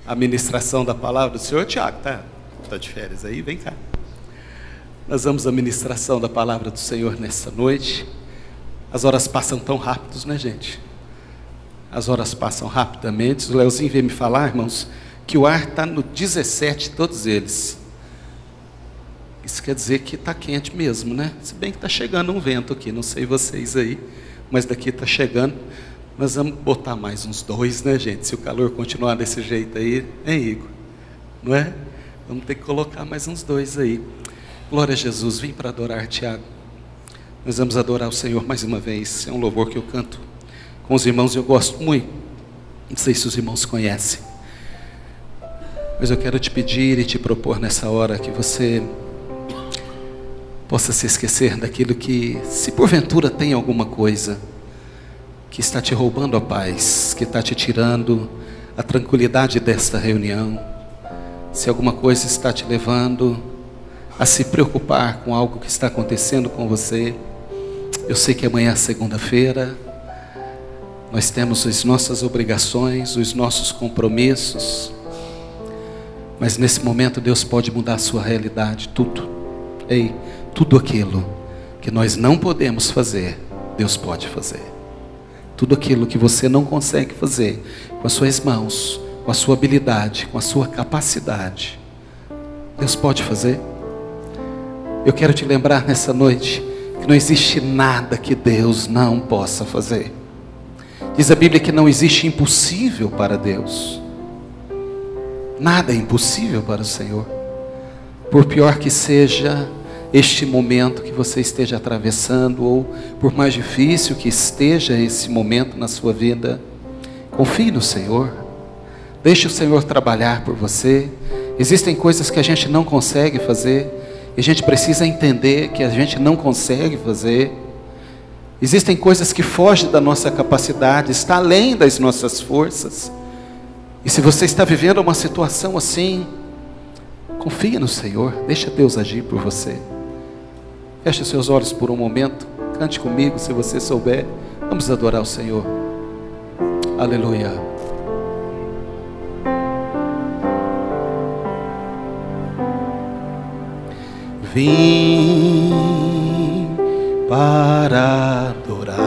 a ministração da palavra do Senhor. Tiago, tá de férias aí? Vem cá. Nós vamos à ministração da palavra do Senhor nessa noite. As horas passam tão rápidos, né, gente? As horas passam rapidamente. O Leozinho veio me falar, irmãos, que o ar está no 17, todos eles. Isso quer dizer que está quente mesmo, né? Se bem que está chegando um vento aqui, não sei vocês aí, mas daqui está chegando. Nós vamos botar mais uns 2, né, gente? Se o calor continuar desse jeito aí, hein, Igor? Não é? Vamos ter que colocar mais uns 2 aí. Glória a Jesus, vim para adorar, Tiago. Nós vamos adorar o Senhor mais uma vez. É um louvor que eu canto com os irmãos e eu gosto muito. Não sei se os irmãos conhecem, mas eu quero te pedir e te propor nessa hora que você possa se esquecer daquilo que, se porventura tem alguma coisa que está te roubando a paz, que está te tirando a tranquilidade desta reunião, se alguma coisa está te levando a se preocupar com algo que está acontecendo com você. Eu sei que amanhã é segunda-feira, nós temos as nossas obrigações, os nossos compromissos, mas nesse momento Deus pode mudar a sua realidade, tudo. Ei, tudo aquilo que nós não podemos fazer, Deus pode fazer. Tudo aquilo que você não consegue fazer com as suas mãos, com a sua habilidade, com a sua capacidade, Deus pode fazer. Eu quero te lembrar nessa noite que não existe nada que Deus não possa fazer. Diz a Bíblia que não existe impossível para Deus. Nada é impossível para o Senhor. Por pior que seja este momento que você esteja atravessando, ou por mais difícil que esteja esse momento na sua vida, confie no Senhor. Deixe o Senhor trabalhar por você. Existem coisas que a gente não consegue fazer, e a gente precisa entender que a gente não consegue fazer. Existem coisas que fogem da nossa capacidade, está além das nossas forças. E se você está vivendo uma situação assim, confie no Senhor, deixa Deus agir por você. Feche os seus olhos por um momento, cante comigo se você souber. Vamos adorar o Senhor. Aleluia. Vim para adorar-te,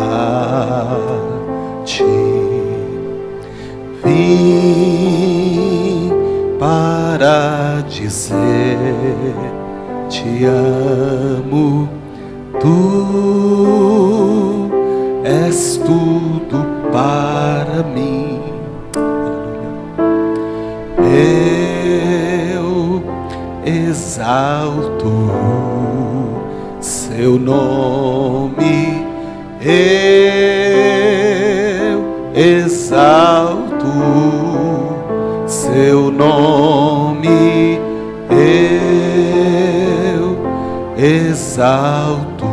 vim para dizer te amo, tu és tudo para mim. Eu exalto seu nome, eu exalto seu nome, eu exalto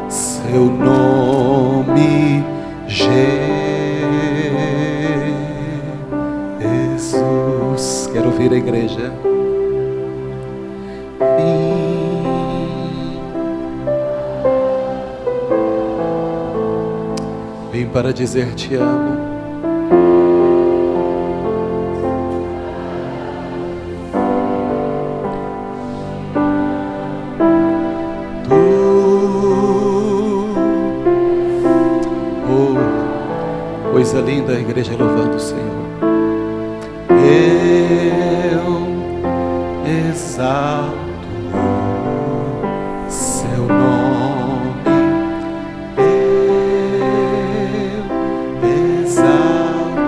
seu nome, Jesus. Quero ouvir a igreja. Vim para dizer te amo. Coisa linda, a igreja louvando o Senhor. Eu exalto seu nome, eu exalto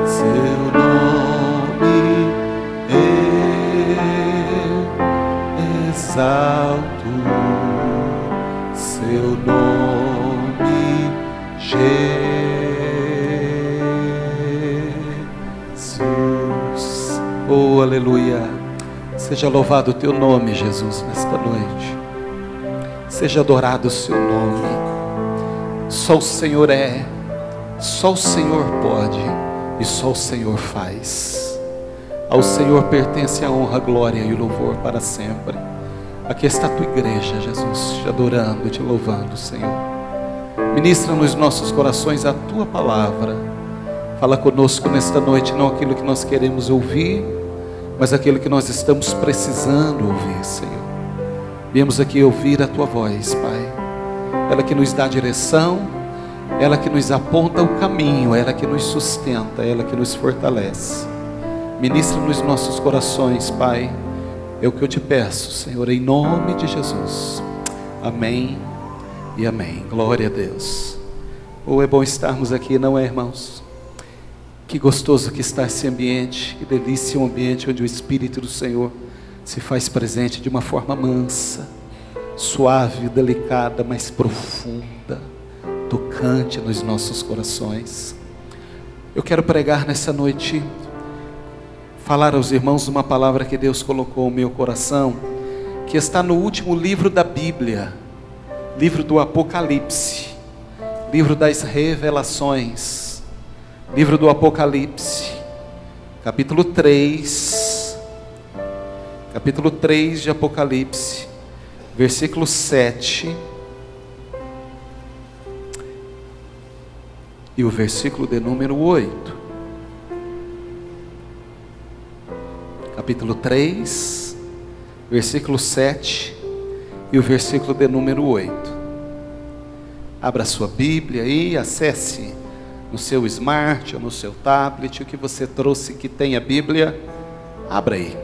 seu nome, eu exalto seu nome, Jesus. Oh, aleluia. Seja louvado o teu nome, Jesus, nesta noite. Seja adorado o seu nome. Só o Senhor é, só o Senhor pode e só o Senhor faz. Ao Senhor pertence a honra, a glória e o louvor para sempre. Aqui está a tua igreja, Jesus, te adorando e te louvando, Senhor. Ministra nos nossos corações a tua palavra. Fala conosco nesta noite, não aquilo que nós queremos ouvir, mas aquilo que nós estamos precisando ouvir, Senhor. Viemos aqui ouvir a Tua voz, Pai. Ela que nos dá direção, ela que nos aponta o caminho, ela que nos sustenta, ela que nos fortalece. Ministra nos nossos corações, Pai. É o que eu te peço, Senhor, em nome de Jesus. Amém e amém. Glória a Deus. É bom estarmos aqui, não é, irmãos? Que gostoso que está esse ambiente, que delícia, um ambiente onde o Espírito do Senhor se faz presente de uma forma mansa, suave, delicada, mas profunda, tocante nos nossos corações. Eu quero pregar nessa noite, falar aos irmãos uma palavra que Deus colocou no meu coração, que está no último livro da Bíblia, livro do Apocalipse, livro das revelações, livro do Apocalipse, capítulo 3 de Apocalipse, versículo 7 e o versículo de número 8. Capítulo 3, versículo 7 e o versículo de número 8. Abra sua Bíblia e acesse no seu smart ou no seu tablet, o que você trouxe que tem a Bíblia, abra aí.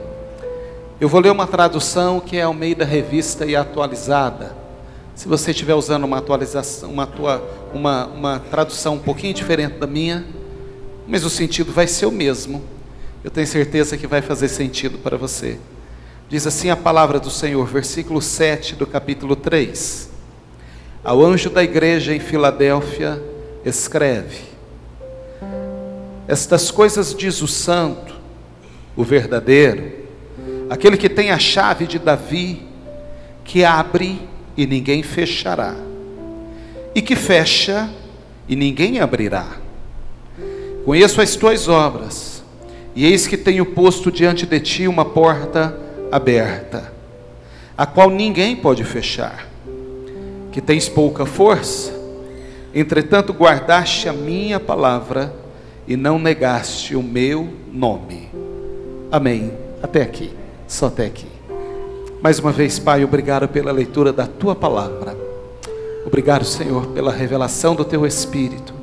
Eu vou ler uma tradução que é Almeida Revista e Atualizada. Se você estiver usando uma atualização, uma tradução um pouquinho diferente da minha, mas o sentido vai ser o mesmo, eu tenho certeza que vai fazer sentido para você. Diz assim a palavra do Senhor, versículo 7 do capítulo 3. Ao anjo da igreja em Filadélfia, escreve: estas coisas diz o santo, o verdadeiro, aquele que tem a chave de Davi, que abre e ninguém fechará, e que fecha e ninguém abrirá. Conheço as tuas obras, e eis que tenho posto diante de ti uma porta aberta, a qual ninguém pode fechar. Que tens pouca força, entretanto guardaste a minha palavra e não negaste o meu nome. Amém. Até aqui, só até aqui. Mais uma vez, Pai, obrigado pela leitura da Tua palavra. Obrigado, Senhor, pela revelação do Teu Espírito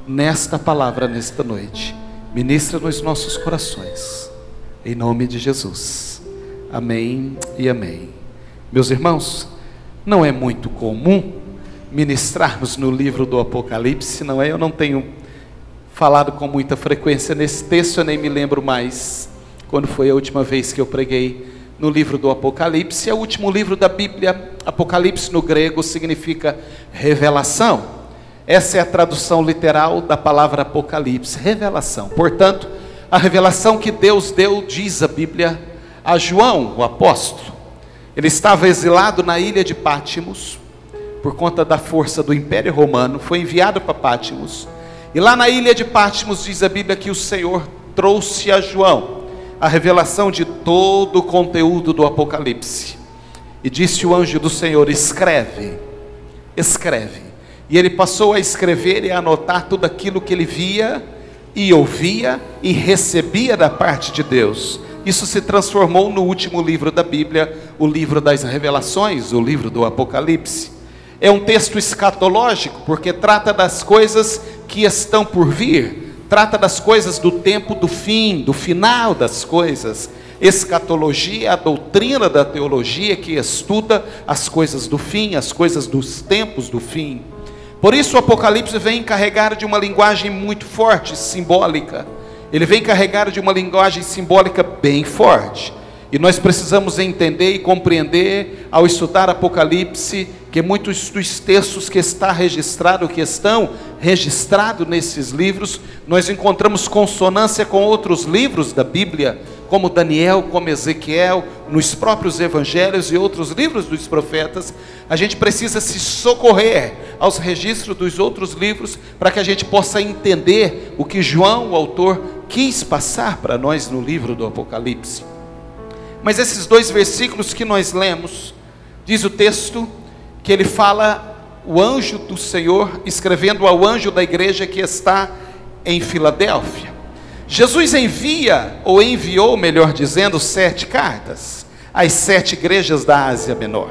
nesta palavra, nesta noite. Ministra nos nossos corações, em nome de Jesus. Amém e amém. Meus irmãos, não é muito comum ministrarmos no livro do Apocalipse, não é? Eu não tenho falado com muita frequência nesse texto, eu nem me lembro mais quando foi a última vez que eu preguei no livro do Apocalipse. É o último livro da Bíblia. Apocalipse no grego significa revelação. Essa é a tradução literal da palavra Apocalipse, revelação. Portanto, a revelação que Deus deu, diz a Bíblia, a João, o apóstolo. Ele estava exilado na ilha de Pátimos, por conta da força do Império Romano, foi enviado para Pátimos, e lá na ilha de Pátimos, diz a Bíblia, que o Senhor trouxe a João a revelação de todo o conteúdo do Apocalipse, e disse o anjo do Senhor: escreve, escreve, e ele passou a escrever e a anotar tudo aquilo que ele via, e ouvia, e recebia da parte de Deus. Isso se transformou no último livro da Bíblia, o livro das revelações, o livro do Apocalipse. É um texto escatológico, porque trata das coisas que estão por vir, trata das coisas do tempo do fim, do final das coisas. Escatologia é a doutrina da teologia que estuda as coisas do fim, as coisas dos tempos do fim. Por isso o Apocalipse vem carregado de uma linguagem muito forte, simbólica. Ele vem carregado de uma linguagem simbólica bem forte. E nós precisamos entender e compreender, ao estudar Apocalipse, que muitos dos textos que estão registrados nesses livros, nós encontramos consonância com outros livros da Bíblia, como Daniel, como Ezequiel, nos próprios evangelhos e outros livros dos profetas. A gente precisa se socorrer aos registros dos outros livros, para que a gente possa entender o que João, o autor, quis passar para nós no livro do Apocalipse. Mas esses dois versículos que nós lemos, diz o texto, que ele fala, o anjo do Senhor, escrevendo ao anjo da igreja que está em Filadélfia. Jesus envia, ou enviou, melhor dizendo, 7 cartas às 7 igrejas da Ásia Menor.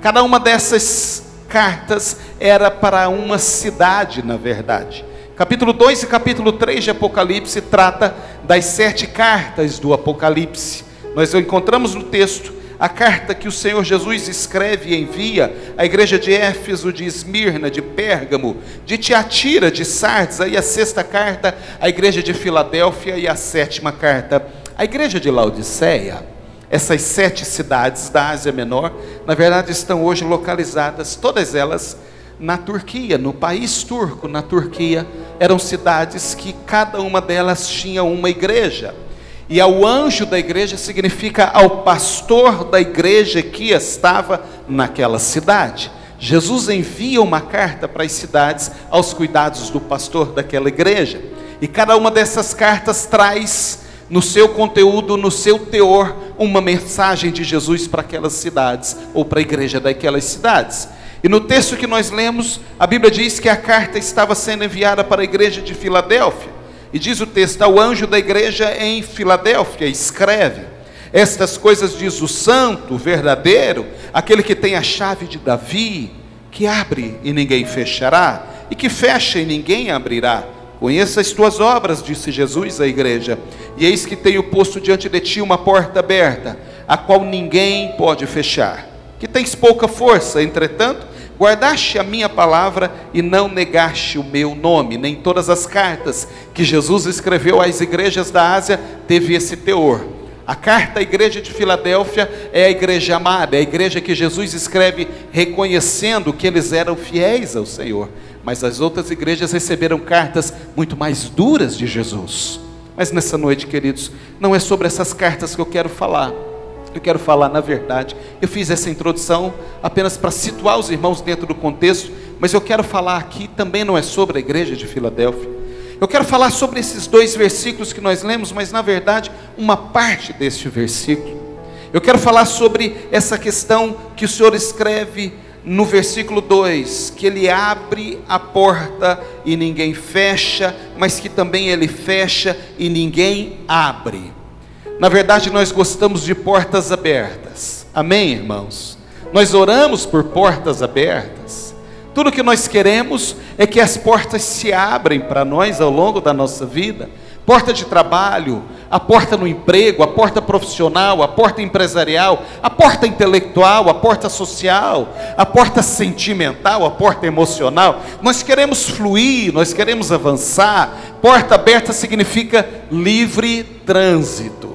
Cada uma dessas cartas era para uma cidade, na verdade. Capítulo 2 e capítulo 3 de Apocalipse trata das 7 cartas do Apocalipse. Nós encontramos no texto a carta que o Senhor Jesus escreve e envia à igreja de Éfeso, de Esmirna, de Pérgamo, de Tiatira, de Sardes, aí a 6ª carta à igreja de Filadélfia e a 7ª carta à igreja de Laodiceia. Essas 7 cidades da Ásia Menor, na verdade, estão hoje localizadas, todas elas, na Turquia, no país turco, na Turquia. Eram cidades que cada uma delas tinha uma igreja. E ao anjo da igreja significa ao pastor da igreja que estava naquela cidade. Jesus envia uma carta para as cidades aos cuidados do pastor daquela igreja. E cada uma dessas cartas traz no seu conteúdo, no seu teor, uma mensagem de Jesus para aquelas cidades, ou para a igreja daquelas cidades. E no texto que nós lemos, a Bíblia diz que a carta estava sendo enviada para a igreja de Filadélfia. E diz o texto: ao anjo da igreja em Filadélfia, escreve: estas coisas diz o santo, o verdadeiro, aquele que tem a chave de Davi, que abre e ninguém fechará, e que fecha e ninguém abrirá. Conheça as tuas obras, disse Jesus à igreja, e eis que tenho posto diante de ti uma porta aberta, a qual ninguém pode fechar. Que tens pouca força, entretanto, guardaste a minha palavra e não negaste o meu nome. Nem todas as cartas que Jesus escreveu às igrejas da Ásia teve esse teor. A carta à igreja de Filadélfia é a igreja amada, é a igreja que Jesus escreve reconhecendo que eles eram fiéis ao Senhor. Mas as outras igrejas receberam cartas muito mais duras de Jesus. Mas nessa noite, queridos, não é sobre essas cartas que eu quero falar. Eu quero falar, na verdade, eu fiz essa introdução apenas para situar os irmãos dentro do contexto, mas eu quero falar aqui também não é sobre a igreja de Filadélfia. Eu quero falar sobre esses 2 versículos que nós lemos, mas na verdade, uma parte deste versículo. Eu quero falar sobre essa questão que o Senhor escreve no versículo 2, que Ele abre a porta e ninguém fecha, mas que também Ele fecha e ninguém abre. Na verdade, nós gostamos de portas abertas. Amém, irmãos? Nós oramos por portas abertas. Tudo que nós queremos é que as portas se abrem para nós ao longo da nossa vida. Porta de trabalho, a porta no emprego, a porta profissional, a porta empresarial, a porta intelectual, a porta social, a porta sentimental, a porta emocional. Nós queremos fluir, nós queremos avançar. Porta aberta significa livre trânsito.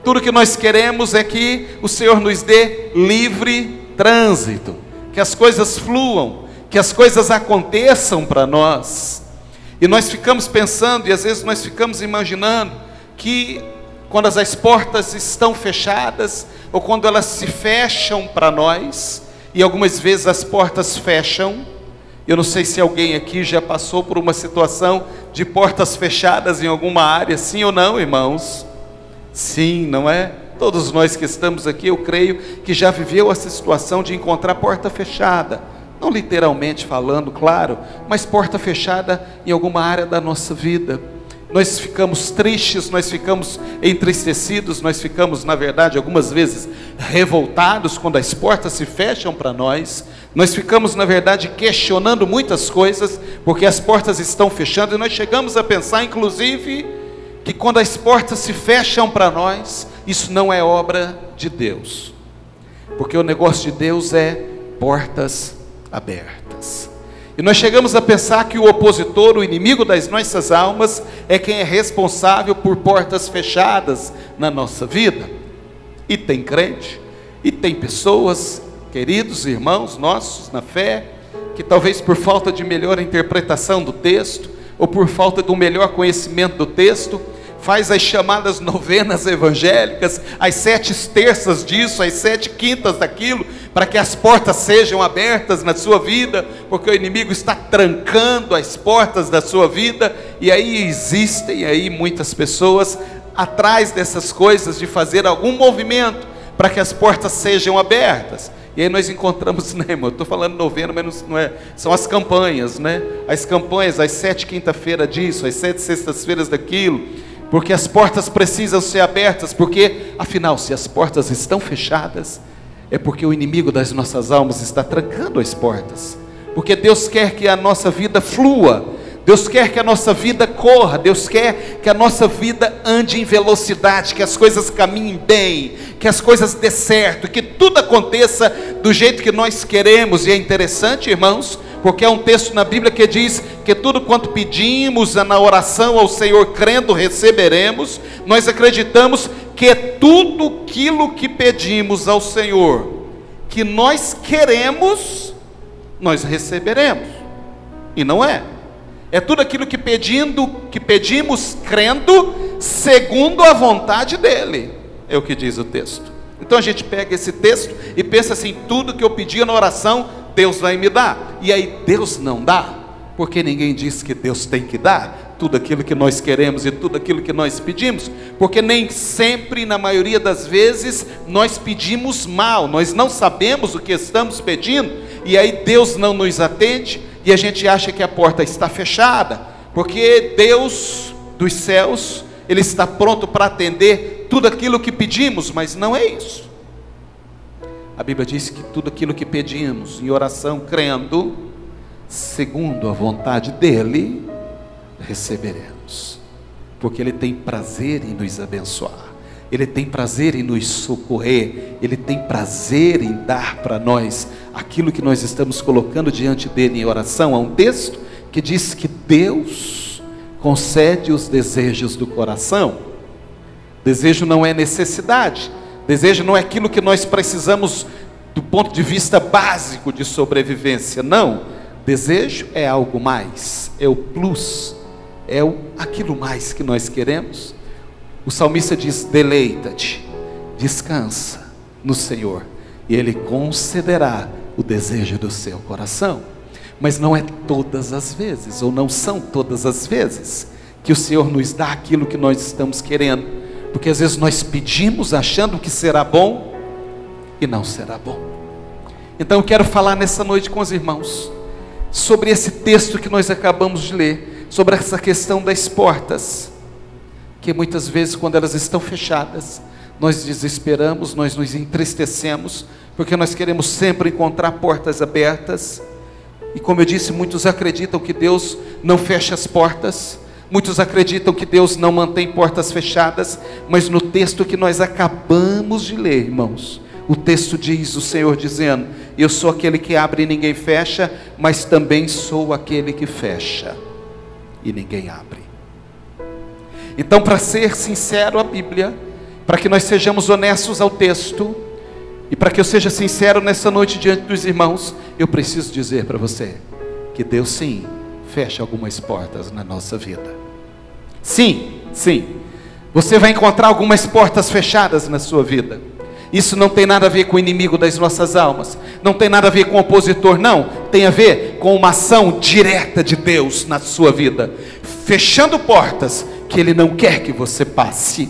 Tudo que nós queremos é que o Senhor nos dê livre trânsito, que as coisas fluam, que as coisas aconteçam para nós. E nós ficamos pensando, e às vezes nós ficamos imaginando, que quando as portas estão fechadas, ou quando elas se fecham para nós, e algumas vezes as portas fecham. Eu não sei se alguém aqui já passou por uma situação de portas fechadas em alguma área, sim ou não, irmãos? Sim, não é? Todos nós que estamos aqui, eu creio que já viveu essa situação de encontrar porta fechada. Não literalmente falando, claro, mas porta fechada em alguma área da nossa vida. Nós ficamos tristes, nós ficamos entristecidos, nós ficamos, na verdade, algumas vezes revoltados quando as portas se fecham para nós. Nós ficamos, na verdade, questionando muitas coisas, porque as portas estão fechando, e nós chegamos a pensar, inclusive, que quando as portas se fecham para nós, isso não é obra de Deus, porque o negócio de Deus é portas abertas. E nós chegamos a pensar que o opositor, o inimigo das nossas almas, é quem é responsável por portas fechadas na nossa vida. E tem crente, e tem pessoas, queridos irmãos nossos na fé, que talvez por falta de melhor interpretação do texto, ou por falta de um melhor conhecimento do texto, faz as chamadas novenas evangélicas, as 7 terças disso, as 7 quintas daquilo, para que as portas sejam abertas na sua vida, porque o inimigo está trancando as portas da sua vida. E aí existem aí muitas pessoas atrás dessas coisas, de fazer algum movimento para que as portas sejam abertas. E aí nós encontramos, né, irmão? Eu estou falando novena, mas não é. São as campanhas, né? As campanhas, as 7 quinta-feira disso, as 7 sextas-feiras daquilo. Porque as portas precisam ser abertas. Porque, afinal, se as portas estão fechadas, é porque o inimigo das nossas almas está trancando as portas. Porque Deus quer que a nossa vida flua. Deus quer que a nossa vida corra, Deus quer que a nossa vida ande em velocidade, que as coisas caminhem bem, que as coisas dê certo, que tudo aconteça do jeito que nós queremos. E é interessante, irmãos, porque é um texto na Bíblia que diz que tudo quanto pedimos na oração ao Senhor, crendo, receberemos. Nós acreditamos que tudo aquilo que pedimos ao Senhor, que nós queremos, nós receberemos. E não é. É tudo aquilo que pedimos crendo, segundo a vontade dEle. É o que diz o texto. Então a gente pega esse texto e pensa assim: tudo que eu pedi na oração, Deus vai me dar. E aí Deus não dá, porque ninguém diz que Deus tem que dar tudo aquilo que nós queremos e tudo aquilo que nós pedimos. Porque nem sempre, na maioria das vezes, nós pedimos mal. Nós não sabemos o que estamos pedindo, e aí Deus não nos atende. E a gente acha que a porta está fechada, porque Deus dos céus, Ele está pronto para atender tudo aquilo que pedimos, mas não é isso. A Bíblia diz que tudo aquilo que pedimos em oração, crendo, segundo a vontade dEle, receberemos. Porque Ele tem prazer em nos abençoar, Ele tem prazer em nos socorrer, Ele tem prazer em dar para nós aquilo que nós estamos colocando diante dEle em oração. Há um texto que diz que Deus concede os desejos do coração. Desejo não é necessidade, desejo não é aquilo que nós precisamos do ponto de vista básico de sobrevivência, não. Desejo é algo mais, é o plus, é aquilo mais que nós queremos. O salmista diz: deleita-te, descansa no Senhor, e Ele concederá o desejo do seu coração. Mas não é todas as vezes, ou não são todas as vezes, que o Senhor nos dá aquilo que nós estamos querendo. Porque às vezes nós pedimos achando que será bom, e não será bom. Então eu quero falar nessa noite com os irmãos, sobre esse texto que nós acabamos de ler, sobre essa questão das portas, que muitas vezes quando elas estão fechadas, nós desesperamos, nós nos entristecemos, porque nós queremos sempre encontrar portas abertas. E como eu disse, muitos acreditam que Deus não fecha as portas, muitos acreditam que Deus não mantém portas fechadas, mas no texto que nós acabamos de ler, irmãos, o texto diz, o Senhor dizendo: eu sou aquele que abre e ninguém fecha, mas também sou aquele que fecha e ninguém abre. Então, para ser sincero à Bíblia, para que nós sejamos honestos ao texto, e para que eu seja sincero nessa noite diante dos irmãos, eu preciso dizer para você que Deus sim fecha algumas portas na nossa vida. Sim, sim, você vai encontrar algumas portas fechadas na sua vida. Isso não tem nada a ver com o inimigo das nossas almas, não tem nada a ver com o opositor, não. Tem a ver com uma ação direta de Deus na sua vida, fechando portas que Ele não quer que você passe.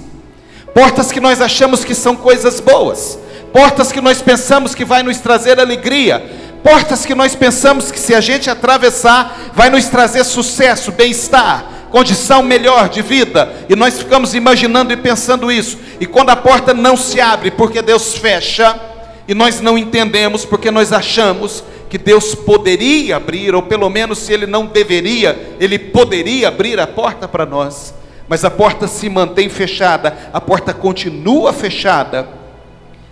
Portas que nós achamos que são coisas boas, portas que nós pensamos que vai nos trazer alegria, portas que nós pensamos que se a gente atravessar, vai nos trazer sucesso, bem-estar, condição melhor de vida, e nós ficamos imaginando e pensando isso, e quando a porta não se abre, porque Deus fecha, e nós não entendemos, porque nós achamos que Deus poderia abrir, ou pelo menos se Ele não deveria, Ele poderia abrir a porta para nós, mas a porta se mantém fechada, a porta continua fechada,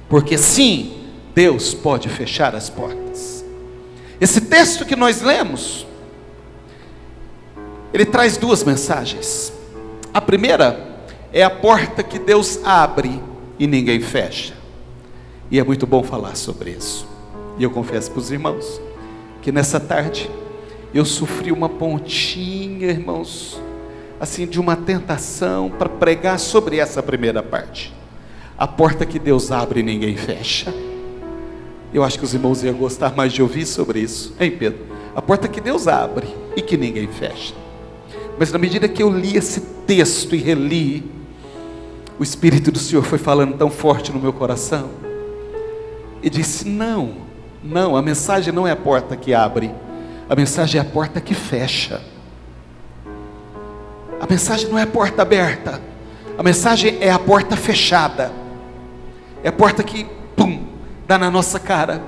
porque sim, Deus pode fechar as portas. Esse texto que nós lemos, ele traz duas mensagens. A primeira é a porta que Deus abre e ninguém fecha. E é muito bom falar sobre isso. E eu confesso para os irmãos que nessa tarde eu sofri uma pontinha, irmãos, assim, de uma tentação para pregar sobre essa primeira parte. A porta que Deus abre e ninguém fecha. Eu acho que os irmãos iam gostar mais de ouvir sobre isso, hein, Pedro? A porta que Deus abre e que ninguém fecha. Mas na medida que eu li esse texto e reli, o Espírito do Senhor foi falando tão forte no meu coração, e disse: não, Não, a mensagem não é a porta que abre, a mensagem é a porta que fecha. A mensagem não é a porta aberta, a mensagem é a porta fechada. É a porta que, pum, dá na nossa cara,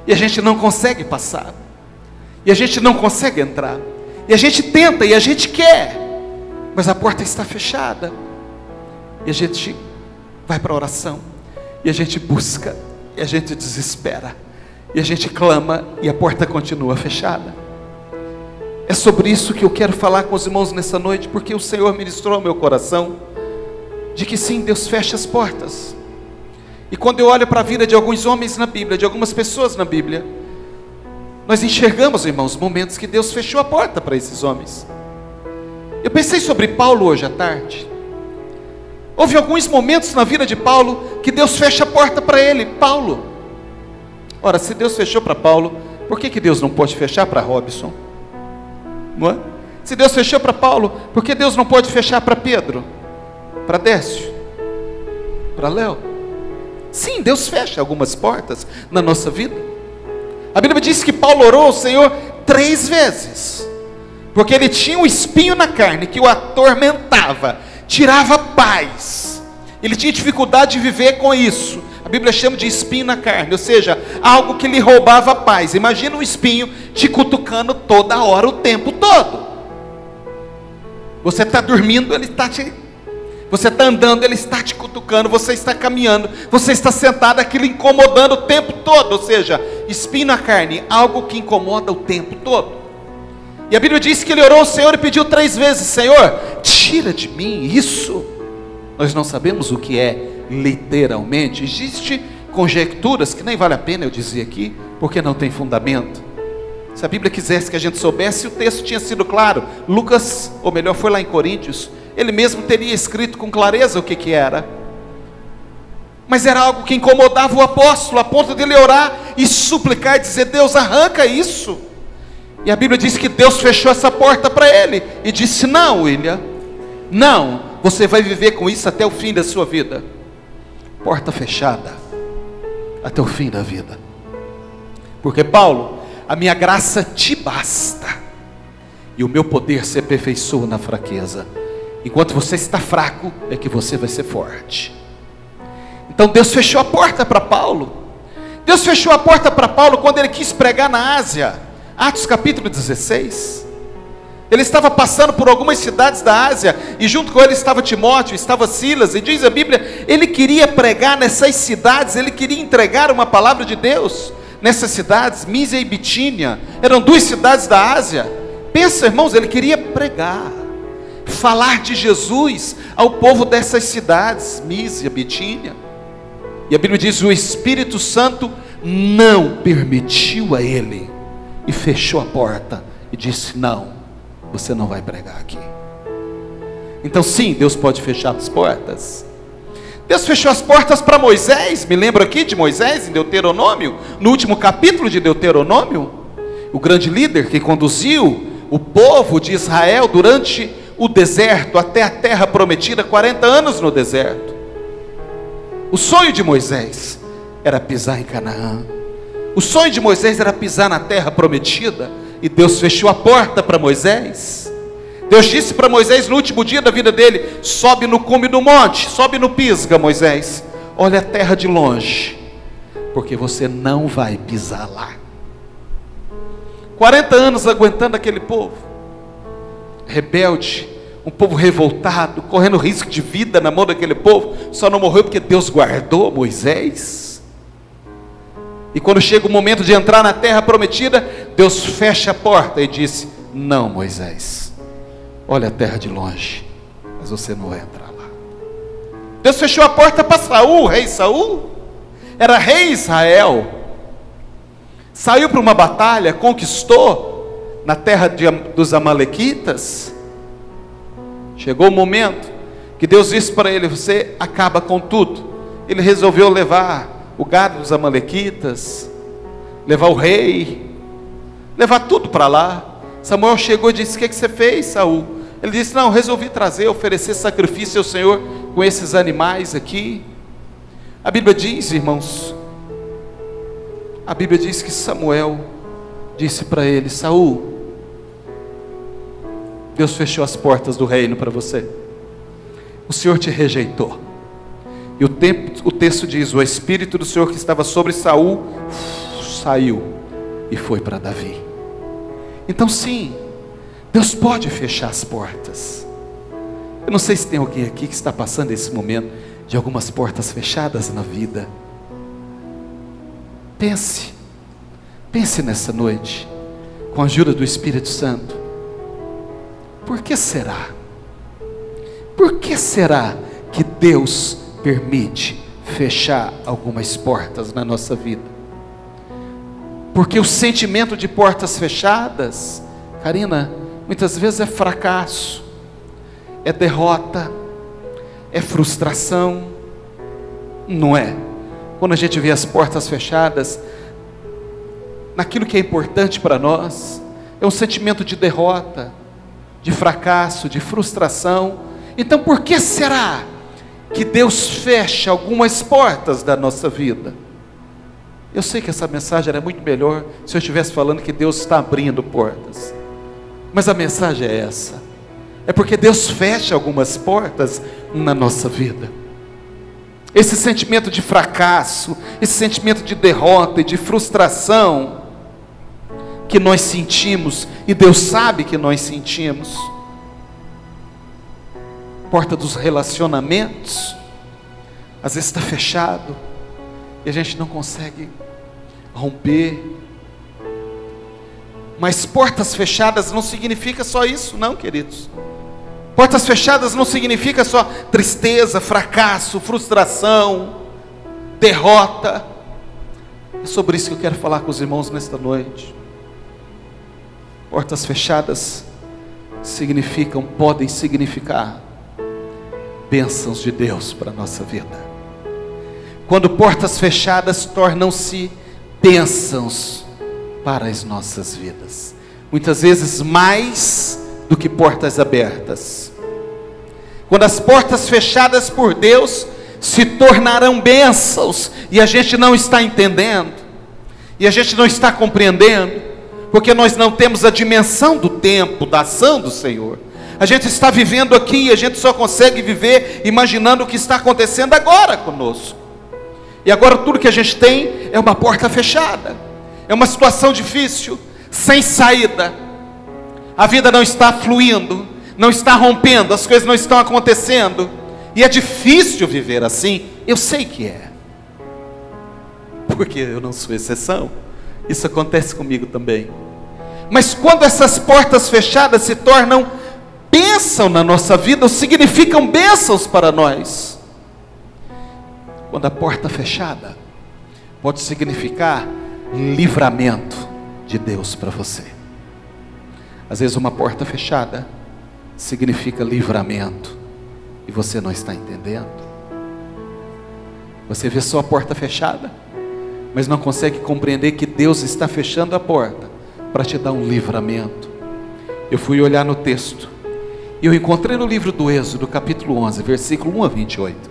e a gente não consegue passar, e a gente não consegue entrar, e a gente tenta, e a gente quer, mas a porta está fechada, e a gente vai para a oração, e a gente busca, e a gente desespera, e a gente clama, e a porta continua fechada. É sobre isso que eu quero falar com os irmãos nessa noite, porque o Senhor ministrou ao meu coração, de que sim, Deus fecha as portas. E quando eu olho para a vida de alguns homens na Bíblia, de algumas pessoas na Bíblia, nós enxergamos, irmãos, momentos que Deus fechou a porta para esses homens. Eu pensei sobre Paulo hoje à tarde. Houve alguns momentos na vida de Paulo que Deus fecha a porta para ele. Paulo, ora, se Deus fechou para Paulo, por que Deus não pode fechar para Robson? Não é? Se Deus fechou para Paulo, por que Deus não pode fechar para Pedro? Para Décio? Para Léo? Sim, Deus fecha algumas portas na nossa vida. A Bíblia diz que Paulo orou ao Senhor 3 vezes, porque ele tinha um espinho na carne que o atormentava, tirava paz, ele tinha dificuldade de viver com isso. A Bíblia chama de espinho na carne, ou seja, algo que lhe roubava a paz. Imagina um espinho te cutucando toda hora, o tempo todo. Você está dormindo, ele está te... Você está andando, ele está te cutucando. Você está caminhando, você está sentado, aquilo incomodando o tempo todo. Ou seja, espinho na carne, algo que incomoda o tempo todo. E a Bíblia diz que ele orou ao Senhor e pediu 3 vezes: Senhor, tira de mim isso. Nós não sabemos o que é literalmente. Existem conjecturas que nem vale a pena eu dizer aqui, porque não tem fundamento. Se a Bíblia quisesse que a gente soubesse, o texto tinha sido claro. Lucas, ou melhor, foi lá em Coríntios, ele mesmo teria escrito com clareza o que era. Mas era algo que incomodava o apóstolo, a ponto de ele orar e suplicar, dizer: Deus, arranca isso. E a Bíblia diz que Deus fechou essa porta para ele e disse: não, William, não, você vai viver com isso até o fim da sua vida. Porta fechada até o fim da vida. Porque Paulo, a minha graça te basta, e o meu poder se aperfeiçoa na fraqueza. Enquanto você está fraco, é que você vai ser forte. Então Deus fechou a porta para Paulo. Deus fechou a porta para Paulo quando ele quis pregar na Ásia. Atos capítulo 16. Ele estava passando por algumas cidades da Ásia, e junto com ele estava Timóteo, estava Silas, e diz a Bíblia, ele queria pregar nessas cidades, ele queria entregar uma palavra de Deus nessas cidades. Mísia e Bitínia, eram 2 cidades da Ásia. Pensa, irmãos, ele queria pregar, falar de Jesus ao povo dessas cidades, Mísia, Bitínia. E a Bíblia diz: o Espírito Santo não permitiu a ele, e fechou a porta, e disse: não, você não vai pregar aqui. Então sim, Deus pode fechar as portas. Deus fechou as portas para Moisés. Me lembro aqui de Moisés em Deuteronômio, no último capítulo de Deuteronômio, o grande líder que conduziu o povo de Israel durante o deserto, até a terra prometida, 40 anos no deserto. O sonho de Moisés era pisar em Canaã. O sonho de Moisés era pisar na terra prometida. E Deus fechou a porta para Moisés. Deus disse para Moisés no último dia da vida dele: sobe no cume do monte, sobe no Pisga, Moisés, olha a terra de longe, porque você não vai pisar lá. 40 anos aguentando aquele povo rebelde, um povo revoltado, correndo risco de vida na mão daquele povo. Só não morreu porque Deus guardou Moisés. E quando chega o momento de entrar na terra prometida, Deus fecha a porta e disse: não, Moisés, olha a terra de longe, mas você não vai entrar lá. Deus fechou a porta para Saul, rei Saul, era rei Israel, saiu para uma batalha, conquistou na terra dos amalequitas. Chegou o momento que Deus disse para ele: você acaba com tudo. Ele resolveu levar o gado dos amalequitas, levar o rei, levar tudo para lá. Samuel chegou e disse: o que você fez, Saul? Ele disse: não, resolvi trazer, oferecer sacrifício ao Senhor com esses animais aqui. A Bíblia diz, irmãos, A Bíblia diz que Samuel disse para ele: Saul, Deus fechou as portas do reino para você. O Senhor te rejeitou. E o texto diz: o Espírito do Senhor que estava sobre Saul saiu e foi para Davi. Então sim, Deus pode fechar as portas. Eu não sei se tem alguém aqui que está passando esse momento de algumas portas fechadas na vida. Pense nessa noite, com a ajuda do Espírito Santo. Por que será? Por que será que Deus permite fechar algumas portas na nossa vida? Porque o sentimento de portas fechadas, Karina, muitas vezes é fracasso, é derrota, é frustração, não é? Quando a gente vê as portas fechadas, naquilo que é importante para nós, é um sentimento de derrota, de fracasso, de frustração. Então por que será que Deus fecha algumas portas da nossa vida? Eu sei que essa mensagem era muito melhor se eu estivesse falando que Deus está abrindo portas, mas a mensagem é essa: é porque Deus fecha algumas portas na nossa vida. Esse sentimento de fracasso, esse sentimento de derrota e de frustração que nós sentimos, e Deus sabe que nós sentimos, porta dos relacionamentos, às vezes está fechado, e a gente não consegue romper. Mas portas fechadas não significa só isso, não, queridos. Portas fechadas não significa só tristeza, fracasso, frustração, derrota. É sobre isso que eu quero falar com os irmãos nesta noite. Portas fechadas podem significar bênçãos de Deus para a nossa vida. Quando portas fechadas tornam-se bênçãos para as nossas vidas, muitas vezes mais do que portas abertas. Quando as portas fechadas por Deus se tornarão bênçãos, e a gente não está entendendo, e a gente não está compreendendo, porque nós não temos a dimensão do tempo, da ação do Senhor. A gente está vivendo aqui, e a gente só consegue viver imaginando o que está acontecendo agora conosco. E agora tudo que a gente tem é uma porta fechada, é uma situação difícil, sem saída. A vida não está fluindo, não está rompendo, as coisas não estão acontecendo, e é difícil viver assim. Eu sei que é, porque eu não sou exceção, isso acontece comigo também. Mas quando essas portas fechadas se tornam bênção na nossa vida, ou significam bênçãos para nós, quando a porta fechada pode significar livramento de Deus para você. Às vezes uma porta fechada significa livramento, e você não está entendendo. Você vê só a porta fechada, mas não consegue compreender que Deus está fechando a porta para te dar um livramento. Eu fui olhar no texto, e eu encontrei no livro do Êxodo, capítulo 11, versículo 1 a 28,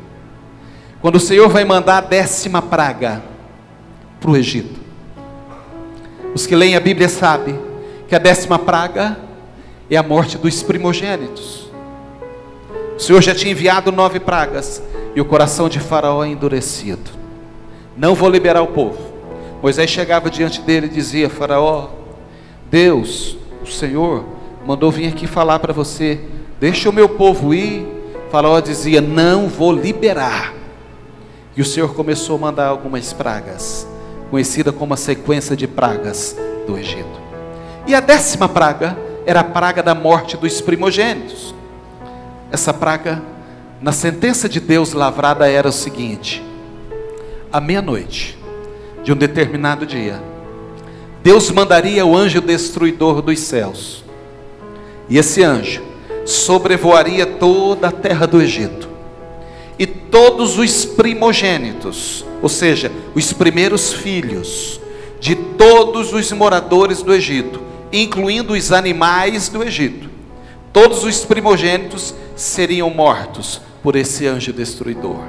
quando o Senhor vai mandar a 10ª praga para o Egito. Os que leem a Bíblia sabem que a 10ª praga é a morte dos primogênitos. O Senhor já tinha enviado 9 pragas, e o coração de Faraó é endurecido. Não vou liberar o povo. Moisés chegava diante dele e dizia: Faraó, Deus, o Senhor, mandou vir aqui falar para você, deixa o meu povo ir. Faraó dizia: não vou liberar. E o Senhor começou a mandar algumas pragas, conhecida como a sequência de pragas do Egito. E a 10ª praga era a praga da morte dos primogênitos. Essa praga, na sentença de Deus lavrada, era o seguinte: à meia-noite de um determinado dia, Deus mandaria o anjo destruidor dos céus, e esse anjo sobrevoaria toda a terra do Egito, e todos os primogênitos, ou seja, os primeiros filhos de todos os moradores do Egito, incluindo os animais do Egito, todos os primogênitos seriam mortos por esse anjo destruidor.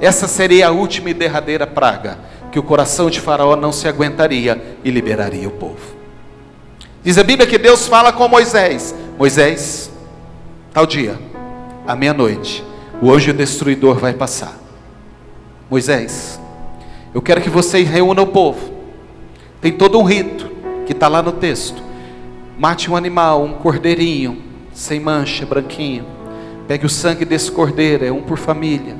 Essa seria a última e derradeira praga, que o coração de Faraó não se aguentaria e liberaria o povo. Diz a Bíblia que Deus fala com Moisés: Moisés, tal dia, à meia-noite, o anjo destruidor vai passar. Moisés, eu quero que você reúna o povo. Tem todo um rito que está lá no texto. Mate um animal, um cordeirinho, sem mancha, branquinho. Pegue o sangue desse cordeiro, é um por família.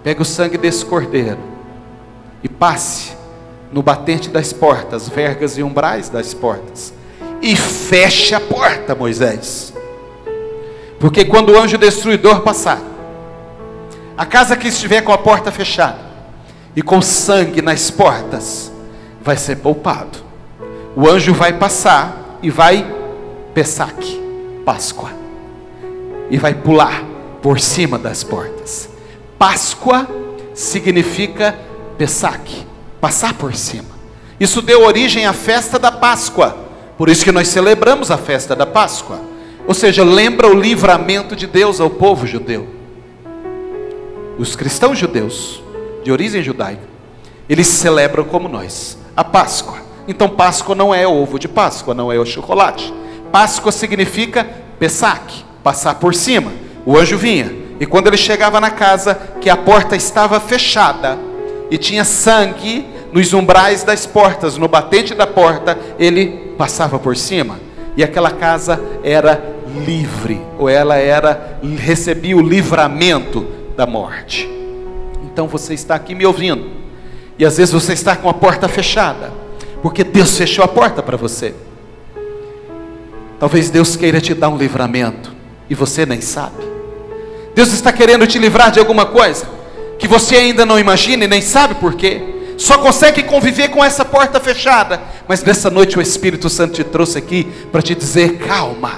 Pegue o sangue desse cordeiro e passe no batente das portas, vergas e umbrais das portas, e feche a porta, Moisés. Porque quando o anjo destruidor passar, a casa que estiver com a porta fechada e com sangue nas portas vai ser poupado. O anjo vai passar e vai Pessac, Páscoa, e vai pular por cima das portas. Páscoa significa Pessac, passar por cima. Isso deu origem à festa da Páscoa. Por isso que nós celebramos a festa da Páscoa. Ou seja, lembra o livramento de Deus ao povo judeu. Os cristãos judeus de origem judaica, eles celebram como nós a Páscoa. Então Páscoa não é ovo de Páscoa, não é o chocolate. Páscoa significa Pessac, passar por cima. O anjo vinha, e quando ele chegava na casa que a porta estava fechada e tinha sangue nos umbrais das portas, no batente da porta, ele passava por cima, e aquela casa era livre, ou ela recebia o livramento da morte. Então você está aqui me ouvindo, e às vezes você está com a porta fechada, porque Deus fechou a porta para você. Talvez Deus queira te dar um livramento, e você nem sabe. Deus está querendo te livrar de alguma coisa, que você ainda não imagina e nem sabe por quê. Só consegue conviver com essa porta fechada. Mas nessa noite o Espírito Santo te trouxe aqui para te dizer: calma,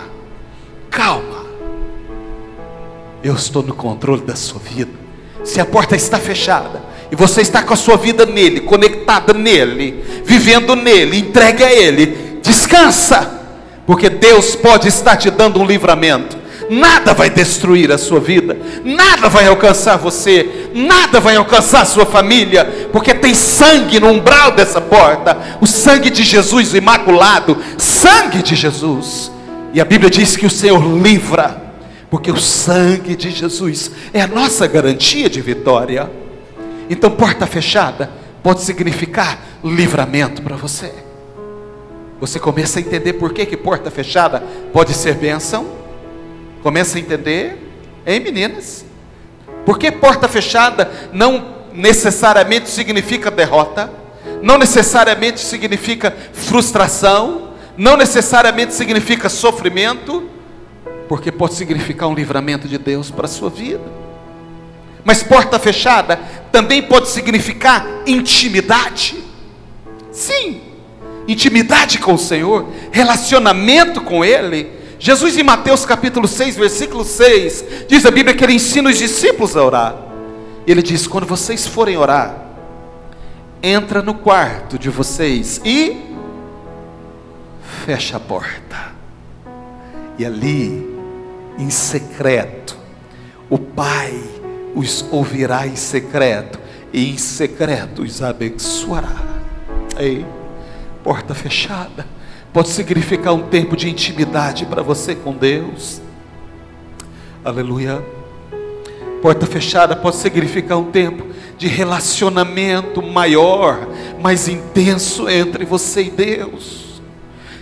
calma, eu estou no controle da sua vida. Se a porta está fechada e você está com a sua vida nele, conectada nele, vivendo nele, entregue a ele, descansa, porque Deus pode estar te dando um livramento. Nada vai destruir a sua vida, nada vai alcançar você, nada vai alcançar a sua família, porque tem sangue no umbral dessa porta, o sangue de Jesus imaculado, sangue de Jesus. E a Bíblia diz que o Senhor livra, porque o sangue de Jesus é a nossa garantia de vitória. Então porta fechada pode significar livramento para você. Você começa a entender por que porta fechada pode ser bênção? Começa a entender, hein, meninas? Porque porta fechada não necessariamente significa derrota, não necessariamente significa frustração, não necessariamente significa sofrimento, porque pode significar um livramento de Deus para a sua vida. Mas porta fechada também pode significar intimidade. Sim, intimidade com o Senhor, relacionamento com Ele. Jesus, em Mateus capítulo 6, versículo 6, diz a Bíblia que Ele ensina os discípulos a orar. Ele diz: quando vocês forem orar, entra no quarto de vocês e fecha a porta, e ali, em secreto, o Pai os ouvirá em secreto, e em secreto os abençoará. Ei, porta fechada pode significar um tempo de intimidade para você com Deus. Aleluia. Porta fechada pode significar um tempo de relacionamento maior, mais intenso entre você e Deus.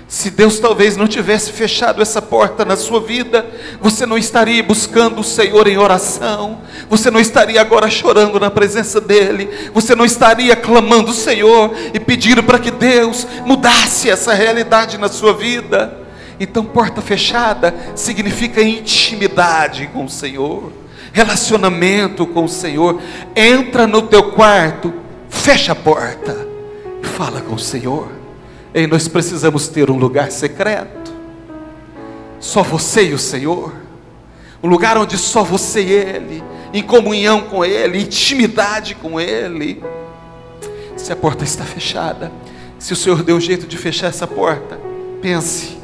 Se Deus talvez não tivesse fechado essa porta na sua vida, você não estaria buscando o Senhor em oração, você não estaria agora chorando na presença dEle, você não estaria clamando o Senhor e pedindo para que Deus mudasse essa realidade na sua vida. Então porta fechada significa intimidade com o Senhor, relacionamento com o Senhor. Entra no teu quarto, fecha a porta e fala com o Senhor. E nós precisamos ter um lugar secreto, só você e o Senhor, um lugar onde só você e Ele, em comunhão com Ele, intimidade com Ele. Se a porta está fechada, se o Senhor deu um jeito de fechar essa porta, pense,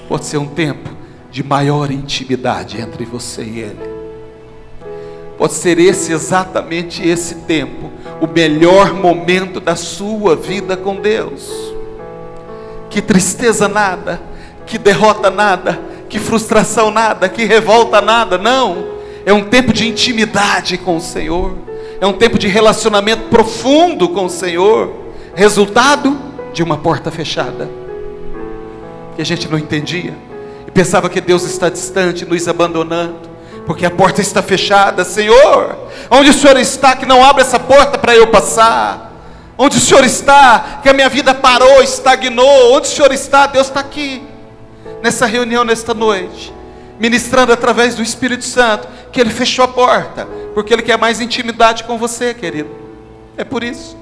pode ser um tempo de maior intimidade entre você e Ele. pode ser exatamente esse tempo, o melhor momento da sua vida com Deus. Que tristeza nada, que derrota nada, que frustração nada, que revolta nada, não. É um tempo de intimidade com o Senhor, é um tempo de relacionamento profundo com o Senhor, resultado de uma porta fechada, que a gente não entendia, e pensava que Deus está distante, nos abandonando, porque a porta está fechada. Senhor, onde o Senhor está, que não abre essa porta para eu passar? Onde o Senhor está, que a minha vida parou, estagnou? Onde o Senhor está? Deus está aqui, nessa reunião, nesta noite, ministrando através do Espírito Santo, que Ele fechou a porta, porque Ele quer mais intimidade com você, querido. É por isso.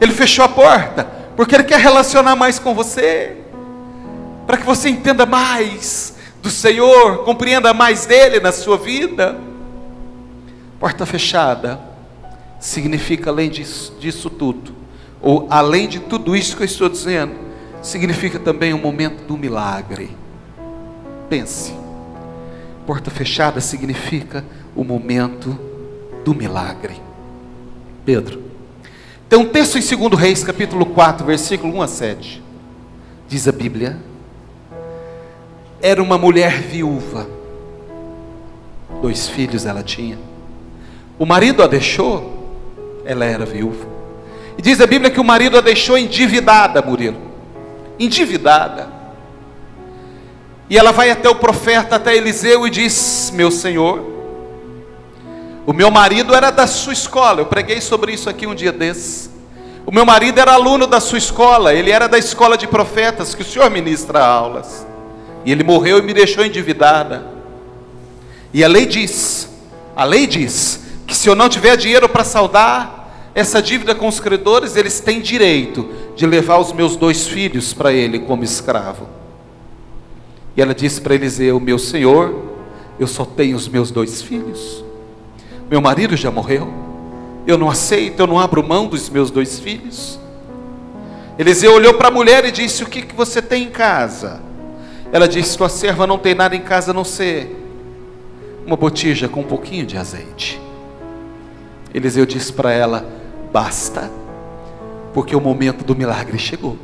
Ele fechou a porta, porque Ele quer relacionar mais com você, para que você entenda mais do Senhor, compreenda mais dEle na sua vida. Porta fechada significa, além disso tudo, ou além de tudo isso que eu estou dizendo, significa também um momento do milagre. Pense, porta fechada significa o momento do milagre. Pedro, tem um texto em 2 Reis, capítulo 4, versículo 1 a 7, diz a Bíblia: era uma mulher viúva, 2 filhos ela tinha, o marido a deixou, ela era viúva, e diz a Bíblia que o marido a deixou endividada, Murilo, endividada, e ela vai até o profeta, até Eliseu, e diz: meu senhor, o meu marido era da sua escola, eu preguei sobre isso aqui um dia desses, o meu marido era aluno da sua escola, ele era da escola de profetas, que o senhor ministra aulas, e ele morreu e me deixou endividada, e a lei diz que se eu não tiver dinheiro para saldar essa dívida com os credores, eles têm direito de levar os meus 2 filhos para ele como escravo. E ela disse para Eliseu: meu senhor, eu só tenho os meus 2 filhos, meu marido já morreu, eu não aceito, eu não abro mão dos meus 2 filhos. Eliseu olhou para a mulher e disse: o que você tem em casa? Ela disse: tua serva não tem nada em casa a não ser uma botija com um pouquinho de azeite. Eliseu disse para ela: basta, porque o momento do milagre chegou.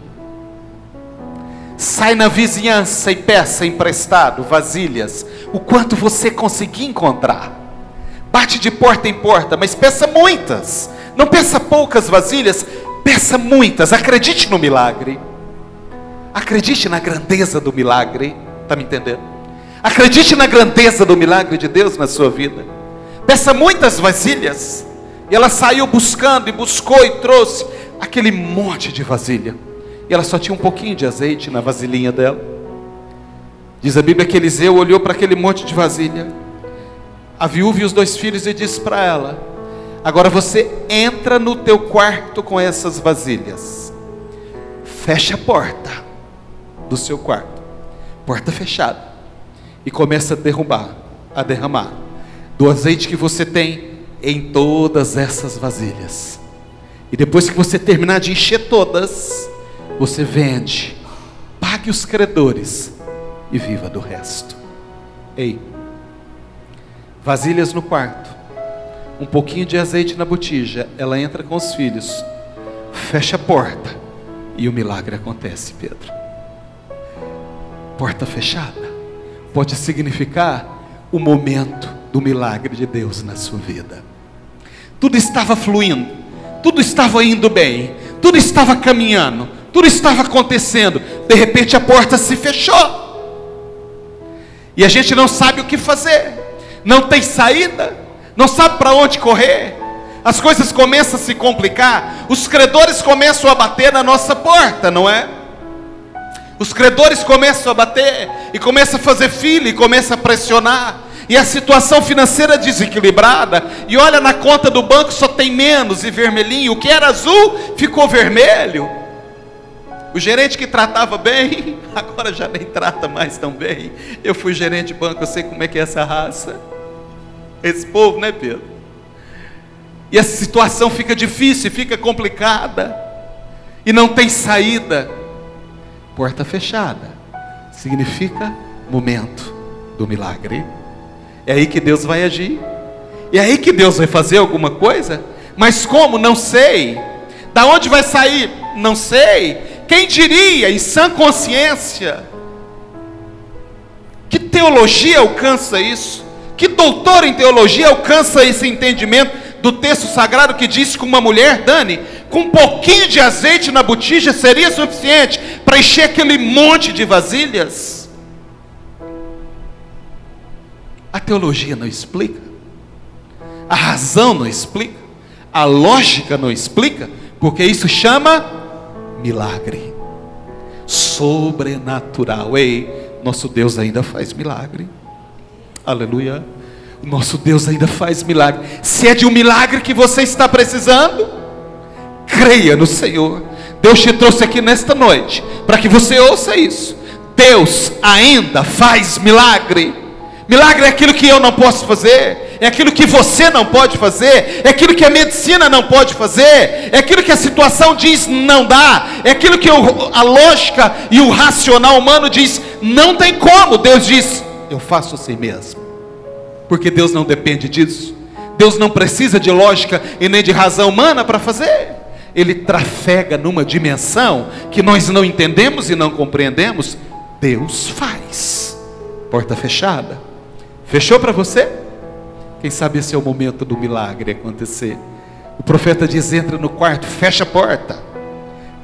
Sai na vizinhança e peça emprestado vasilhas, o quanto você conseguir encontrar. Bate de porta em porta, mas peça muitas. Não peça poucas vasilhas, peça muitas. Acredite no milagre. Acredite na grandeza do milagre. Está me entendendo? Acredite na grandeza do milagre de Deus na sua vida. Peça muitas vasilhas. E ela saiu buscando, e buscou, e trouxe aquele monte de vasilha. E ela só tinha um pouquinho de azeite na vasilhinha dela. Diz a Bíblia que Eliseu olhou para aquele monte de vasilha, a viúva e os 2 filhos, e disse para ela: agora você entra no teu quarto com essas vasilhas, fecha a porta do seu quarto, porta fechada, e começa a derramar do azeite que você tem em todas essas vasilhas. E depois que você terminar de encher todas, você vende, pague os credores e viva do resto. Ei, vasilhas no quarto, um pouquinho de azeite na botija, ela entra com os filhos, fecha a porta, e o milagre acontece, Pedro. Porta fechada pode significar o momento do milagre de Deus na sua vida. Tudo estava fluindo, tudo estava indo bem, tudo estava caminhando, tudo estava acontecendo. De repente a porta se fechou, e a gente não sabe o que fazer, não tem saída, não sabe para onde correr. As coisas começam a se complicar, os credores começam a bater na nossa porta, não é? Os credores começam a bater, e começam a fazer fila, e começam a pressionar, e a situação financeira desequilibrada, e olha na conta do banco, só tem menos e vermelhinho, o que era azul ficou vermelho. O gerente que tratava bem, agora já nem trata mais tão bem. Eu fui gerente de banco, eu sei como é que é essa raça, esse povo, né, Pedro? E a situação fica difícil, fica complicada, e não tem saída. Porta fechada significa momento do milagre. É aí que Deus vai agir, E é aí que Deus vai fazer alguma coisa? Mas como? Não sei. Da onde vai sair? Não sei. Quem diria, em sã consciência? Que teologia alcança isso? Que doutor em teologia alcança esse entendimento do texto sagrado que diz que uma mulher, Dani, com um pouquinho de azeite na botija seria suficiente para encher aquele monte de vasilhas? A teologia não explica, a razão não explica, a lógica não explica, porque isso chama milagre sobrenatural. Ei, nosso Deus ainda faz milagre. Aleluia. O nosso Deus ainda faz milagre. Se é de um milagre que você está precisando, creia no Senhor. Deus te trouxe aqui nesta noite para que você ouça isso. Deus ainda faz milagre. Milagre é aquilo que eu não posso fazer, é aquilo que você não pode fazer, é aquilo que a medicina não pode fazer, é aquilo que a situação diz não dá, é aquilo que a lógica e o racional humano diz não tem como. Deus diz, eu faço assim mesmo, porque Deus não depende disso. Deus não precisa de lógica e nem de razão humana para fazer. Ele trafega numa dimensão que nós não entendemos e não compreendemos. Deus faz. Porta fechada. Fechou para você? Quem sabe esse é o momento do milagre acontecer. O profeta diz, entra no quarto, fecha a porta,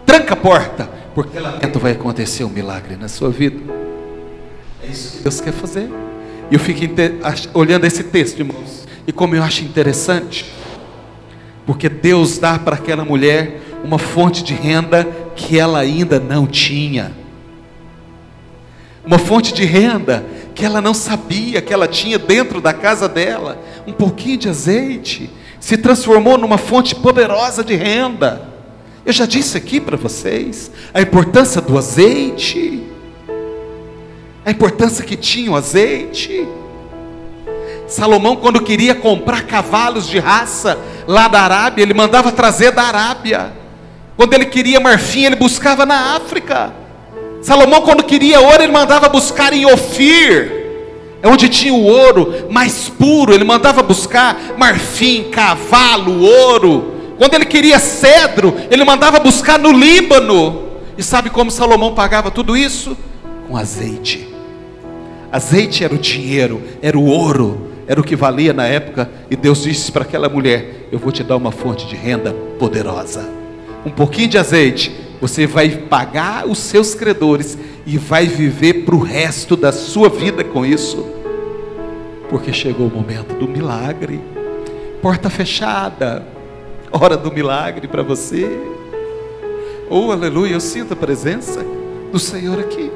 tranca a porta, porque lá dentro vai acontecer um milagre na sua vida. É isso que Deus quer fazer. E eu fico olhando esse texto, irmãos, e como eu acho interessante, porque Deus dá para aquela mulher uma fonte de renda que ela ainda não tinha. Uma fonte de renda que ela não sabia que ela tinha dentro da casa dela. Um pouquinho de azeite se transformou numa fonte poderosa de renda. Eu já disse aqui para vocês a importância do azeite, a importância que tinha o azeite. Salomão, quando queria comprar cavalos de raça lá da Arábia, ele mandava trazer da Arábia. Quando ele queria marfim, ele buscava na África. Salomão, quando queria ouro, ele mandava buscar em Ofir, onde tinha o ouro mais puro. Ele mandava buscar marfim, cavalo, ouro. Quando ele queria cedro, ele mandava buscar no Líbano. E sabe como Salomão pagava tudo isso? Com azeite. Azeite era o dinheiro, era o ouro, era o que valia na época. E Deus disse para aquela mulher, eu vou te dar uma fonte de renda poderosa. Um pouquinho de azeite, você vai pagar os seus credores e vai viver para o resto da sua vida com isso. Porque chegou o momento do milagre. Porta fechada, hora do milagre para você. Oh, aleluia, eu sinto a presença do Senhor aqui.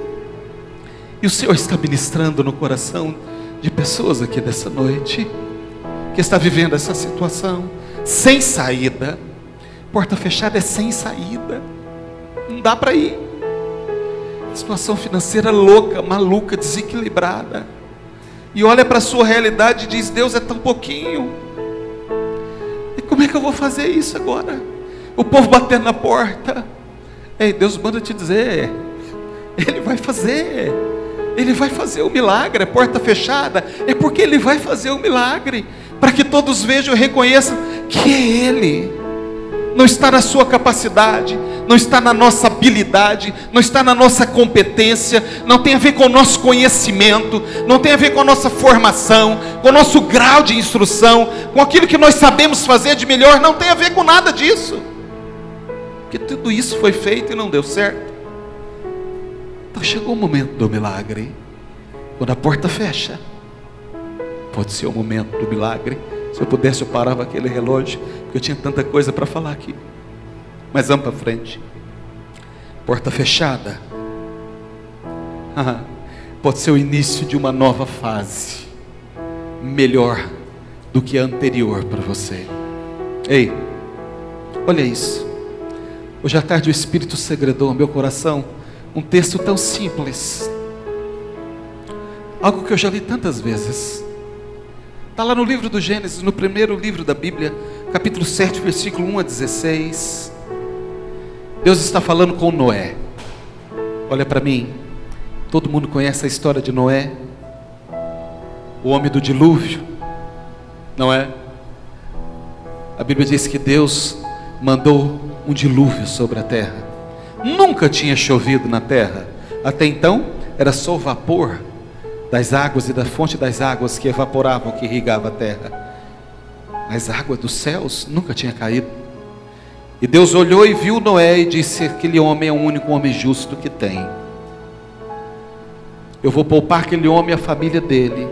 E o Senhor está ministrando no coração de pessoas aqui nessa noite, que está vivendo essa situação sem saída. Porta fechada é sem saída, não dá para ir. Situação financeira louca, maluca, desequilibrada. E olha para a sua realidade e diz, Deus, é tão pouquinho. E como é que eu vou fazer isso agora? O povo batendo na porta. Ei, Deus manda te dizer, Ele vai fazer. Ele vai fazer o milagre. É porta fechada, é porque Ele vai fazer o milagre, para que todos vejam e reconheçam que é Ele. Não está na sua capacidade, não está na nossa habilidade, não está na nossa competência, não tem a ver com o nosso conhecimento, não tem a ver com a nossa formação, com o nosso grau de instrução, com aquilo que nós sabemos fazer de melhor. Não tem a ver com nada disso, porque tudo isso foi feito e não deu certo. Então chegou o momento do milagre. Quando a porta fecha, pode ser o momento do milagre. Se eu pudesse, eu parava aquele relógio, porque eu tinha tanta coisa para falar aqui. Mas vamos para frente. Porta fechada pode ser o início de uma nova fase, melhor do que a anterior para você. Ei, olha isso. Hoje à tarde o Espírito segredou ao meu coração um texto tão simples, algo que eu já li tantas vezes. Está lá no livro do Gênesis, no primeiro livro da Bíblia, capítulo 7, versículo 1 a 16. Deus está falando com Noé. Olha para mim, todo mundo conhece a história de Noé, o homem do dilúvio, não é? Bíblia diz que Deus mandou um dilúvio sobre a terra. Nunca tinha chovido na terra. Até então era só o vapor das águas e da fonte das águas que evaporavam, que irrigava a terra. Mas a água dos céus nunca tinha caído. E Deus olhou e viu Noé e disse: aquele homem é o único homem justo que tem. Eu vou poupar aquele homem e a família dele.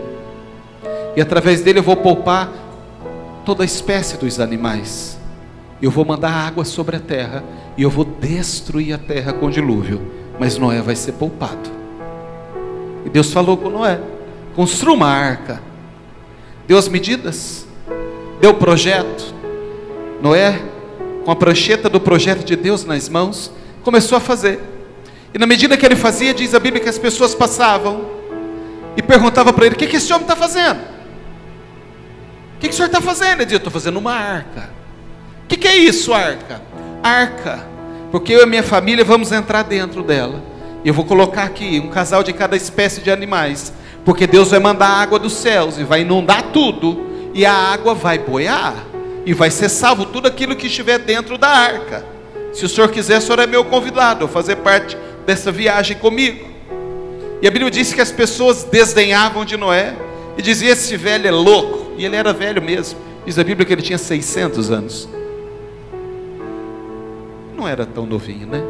E através dele eu vou poupar toda a espécie dos animais. Eu vou mandar água sobre a terra e eu vou destruir a terra com dilúvio, mas Noé vai ser poupado. E Deus falou com Noé: construa uma arca. Deu as medidas, deu o projeto. Noé, com a prancheta do projeto de Deus nas mãos, começou a fazer. E na medida que ele fazia, diz a Bíblia que as pessoas passavam e perguntavam para ele: o que esse homem está fazendo? O que o senhor está fazendo? Ele dizia: eu estou fazendo uma arca. O que é isso, arca? Arca, porque eu e a minha família vamos entrar dentro dela. E eu vou colocar aqui um casal de cada espécie de animais, porque Deus vai mandar água dos céus e vai inundar tudo, e a água vai boiar, e vai ser salvo tudo aquilo que estiver dentro da arca. Se o senhor quiser, o senhor é meu convidado a fazer parte dessa viagem comigo. E a Bíblia diz que as pessoas desdenhavam de Noé e diziam: esse velho é louco. E ele era velho mesmo. Diz a Bíblia que ele tinha 600 anos. Não era tão novinho, né?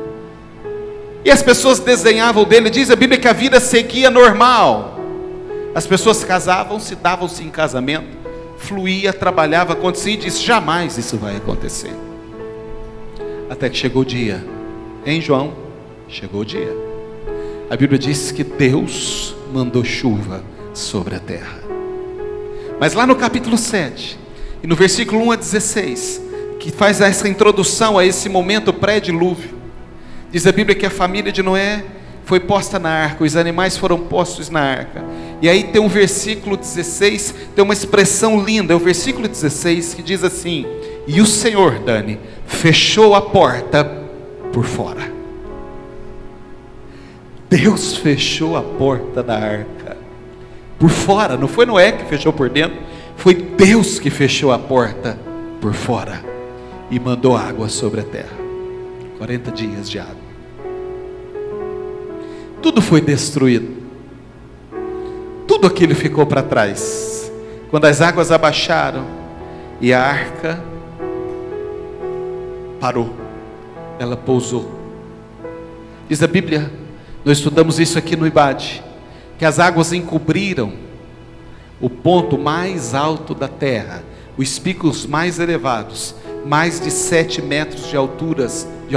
E as pessoas desdenhavam dele. Diz a Bíblia que a vida seguia normal. As pessoas casavam-se, davam-se em casamento, fluía, trabalhava, acontecia, e disse: jamais isso vai acontecer. Até que chegou o dia, em João, chegou o dia. A Bíblia diz que Deus mandou chuva sobre a terra. Mas lá no capítulo 7, e no versículo 1 a 16, que faz essa introdução a esse momento pré-dilúvio, diz a Bíblia que a família de Noé foi posta na arca, os animais foram postos na arca. E aí tem um versículo 16, tem uma expressão linda, é o versículo 16 que diz assim: e o Senhor, Dani, fechou a porta por fora. Deus fechou a porta da arca por fora. Não foi Noé que fechou por dentro, foi Deus que fechou a porta por fora e mandou água sobre a terra. 40 dias de água. Tudo foi destruído, tudo aquilo ficou para trás quando as águas abaixaram e a arca parou, ela pousou. Diz a Bíblia, nós estudamos isso aqui no IBAD, que as águas encobriram o ponto mais alto da terra, os picos mais elevados, mais de 7 metros de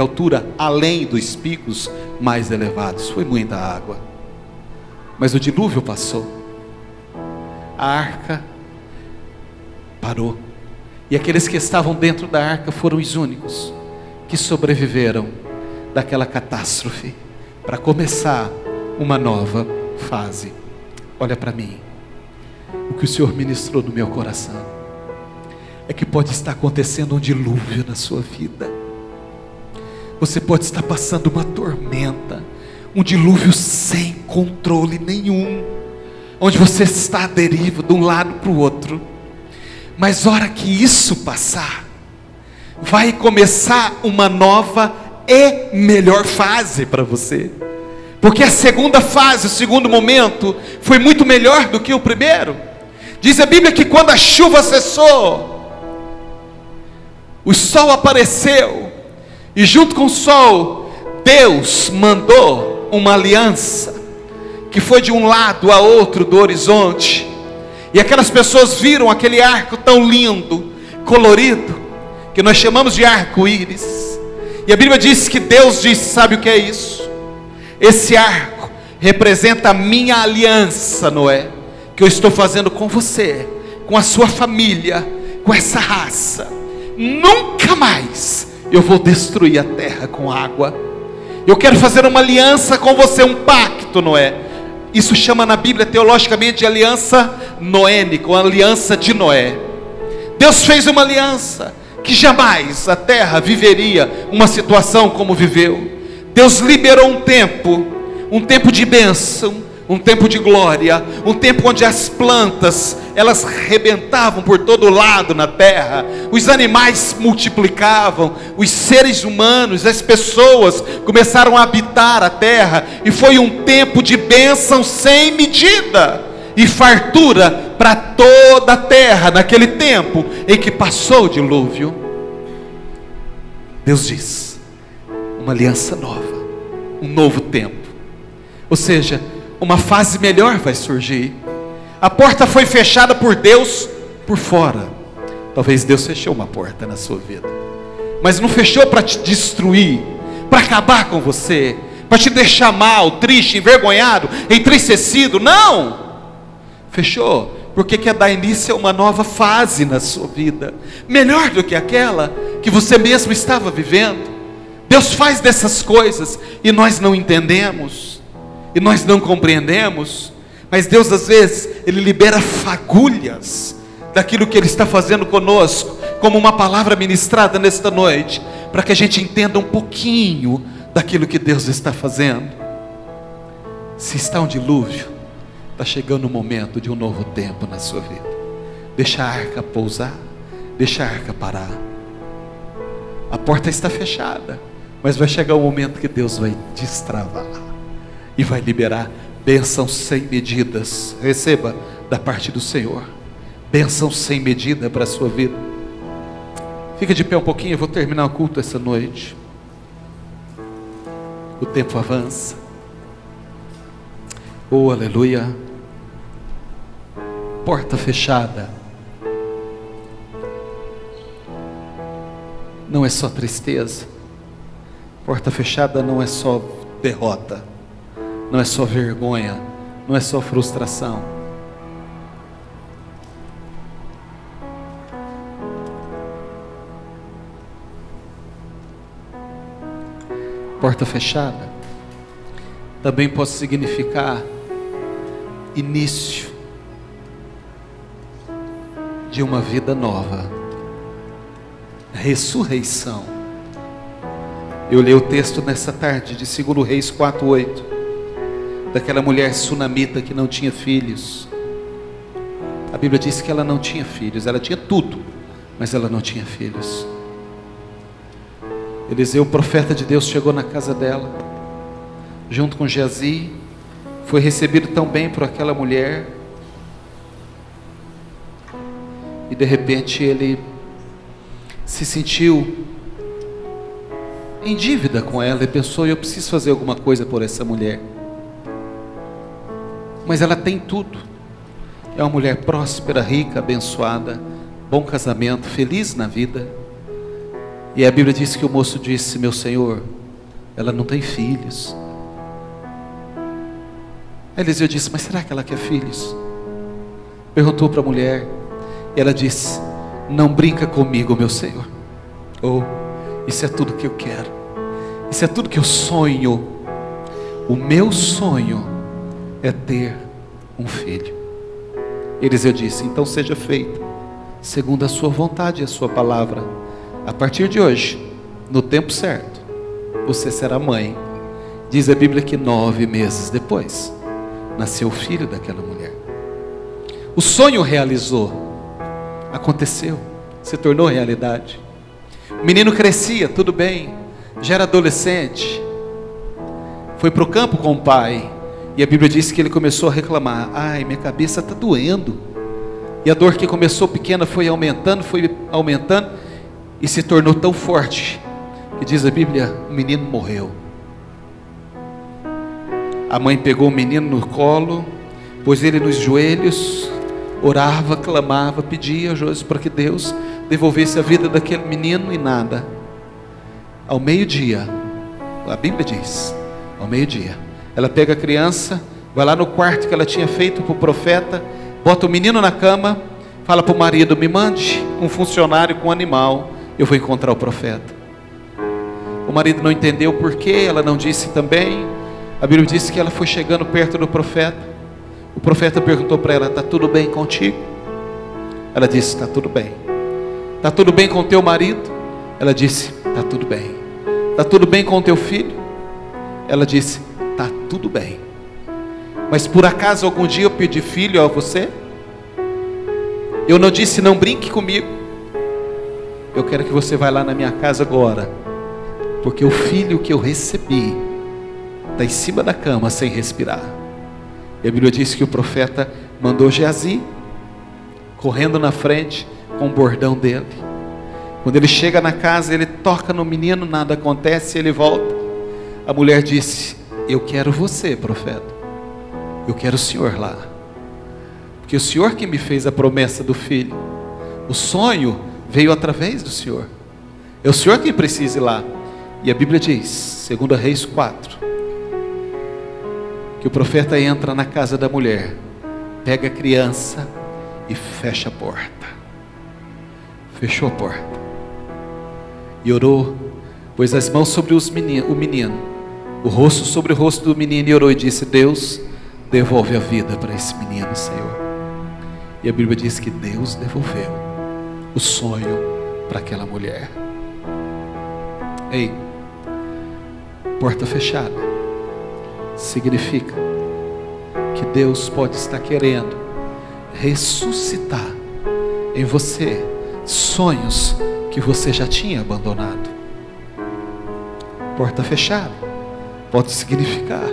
altura, além dos picos mais elevados. Foi muita água, mas o dilúvio passou, a arca parou, e aqueles que estavam dentro da arca foram os únicos que sobreviveram daquela catástrofe, para começar uma nova fase. Olha para mim, o que o Senhor ministrou no meu coração é que pode estar acontecendo um dilúvio na sua vida. Você pode estar passando uma tormenta, um dilúvio sem controle nenhum, onde você está à deriva de um lado para o outro. Mas hora que isso passar, vai começar uma nova e melhor fase para você. Porque a segunda fase, o segundo momento, foi muito melhor do que o primeiro. Diz a Bíblia que quando a chuva cessou, o sol apareceu, e junto com o sol, Deus mandou uma aliança, que foi de um lado a outro do horizonte, e aquelas pessoas viram aquele arco tão lindo, colorido, que nós chamamos de arco-íris, e a Bíblia diz que Deus disse: sabe o que é isso? Esse arco representa a minha aliança, Noé, que eu estou fazendo com você, com a sua família, com essa raça. Nunca mais eu vou destruir a terra com água. Eu quero fazer uma aliança com você, um pacto, Noé. Isso chama na Bíblia teologicamente de aliança noênica, uma aliança de Noé. Deus fez uma aliança que jamais a terra viveria uma situação como viveu. Deus liberou um tempo de bênção, um tempo de glória, um tempo onde as plantas, elas rebentavam por todo lado na terra, os animais multiplicavam, os seres humanos, as pessoas começaram a habitar a terra, e foi um tempo de bênção sem medida e fartura para toda a terra, naquele tempo em que passou o dilúvio. Deus diz, uma aliança nova, um novo tempo, ou seja, uma fase melhor vai surgir. A porta foi fechada por Deus por fora. Talvez Deus fechou uma porta na sua vida, mas não fechou para te destruir, para acabar com você, para te deixar mal, triste, envergonhado, entristecido. Não! Fechou porque quer dar início a uma nova fase na sua vida, melhor do que aquela que você mesmo estava vivendo. Deus faz dessas coisas e nós não entendemos, e nós não compreendemos, mas Deus às vezes, Ele libera fagulhas daquilo que Ele está fazendo conosco, como uma palavra ministrada nesta noite, para que a gente entenda um pouquinho daquilo que Deus está fazendo. Se está um dilúvio, está chegando o momento de um novo tempo na sua vida. Deixa a arca pousar, deixa a arca parar. A porta está fechada, mas vai chegar o momento que Deus vai destravar e vai liberar bênção sem medidas. Receba da parte do Senhor bênção sem medida para a sua vida. Fica de pé um pouquinho, eu vou terminar o culto essa noite. O tempo avança. Oh, aleluia. Porta fechada não é só tristeza. Porta fechada não é só derrota, não é só vergonha, não é só frustração. Porta fechada também pode significar início de uma vida nova, ressurreição. Eu li o texto nessa tarde de 2 Reis 4:8, daquela mulher sunamita que não tinha filhos. A Bíblia diz que ela não tinha filhos, ela tinha tudo, mas ela não tinha filhos. Eliseu, o profeta de Deus, chegou na casa dela, junto com Geazi, foi recebido tão bem por aquela mulher, e de repente ele se sentiu em dívida com ela e pensou: eu preciso fazer alguma coisa por essa mulher. Mas ela tem tudo, é uma mulher próspera, rica, abençoada, bom casamento, feliz na vida. E a Bíblia diz que o moço disse: meu senhor, ela não tem filhos. Aí Eliseu disse: mas será que ela quer filhos? Perguntou para a mulher, e ela disse: não brinca comigo, meu senhor. Oh, isso é tudo que eu quero, isso é tudo que eu sonho. O meu sonho é ter um filho. Eliseu disse: então seja feito segundo a sua vontade e a sua palavra. A partir de hoje, no tempo certo, você será mãe. Diz a Bíblia que 9 meses depois nasceu o filho daquela mulher. O sonho realizou, aconteceu, se tornou realidade. O menino crescia, tudo bem, já era adolescente, foi para o campo com o pai, e a Bíblia diz que ele começou a reclamar: ai, minha cabeça está doendo. E a dor que começou pequena foi aumentando, e se tornou tão forte, que diz a Bíblia, o menino morreu. A mãe pegou o menino no colo, pôs ele nos joelhos, orava, clamava, pedia a Deus para que Deus devolvesse a vida daquele menino, e nada. Ao meio-dia, a Bíblia diz, ao meio-dia, ela pega a criança, vai lá no quarto que ela tinha feito para o profeta, bota o menino na cama, fala para o marido: me mande um funcionário com um animal, eu vou encontrar o profeta. O marido não entendeu por quê, ela não disse também. A Bíblia diz que ela foi chegando perto do profeta. O profeta perguntou para ela: está tudo bem contigo? Ela disse: está tudo bem. Está tudo bem com o teu marido? Ela disse: está tudo bem. Está tudo bem com o teu filho? Ela disse: está tudo bem. Mas por acaso algum dia eu pedi filho a você? Eu não disse não brinque comigo. Eu quero que você vá lá na minha casa agora, porque o filho que eu recebi está em cima da cama sem respirar. E a Bíblia diz que o profeta mandou Geazi correndo na frente com o bordão dele. Quando ele chega na casa, ele toca no menino, nada acontece, ele volta. A mulher disse: eu quero você, profeta. Eu quero o senhor lá, porque o senhor que me fez a promessa do filho. O sonho veio através do senhor. É o senhor quem precisa ir lá. E a Bíblia diz, 2 Reis 4, que o profeta entra na casa da mulher, pega a criança e fecha a porta. Fechou a porta e orou, pôs as mãos sobre o menino, o rosto sobre o rosto do menino, e orou e disse: Deus, devolve a vida para esse menino, Senhor. E a Bíblia diz que Deus devolveu o sonho para aquela mulher. Ei, porta fechada significa que Deus pode estar querendo ressuscitar em você sonhos que você já tinha abandonado. Porta fechada pode significar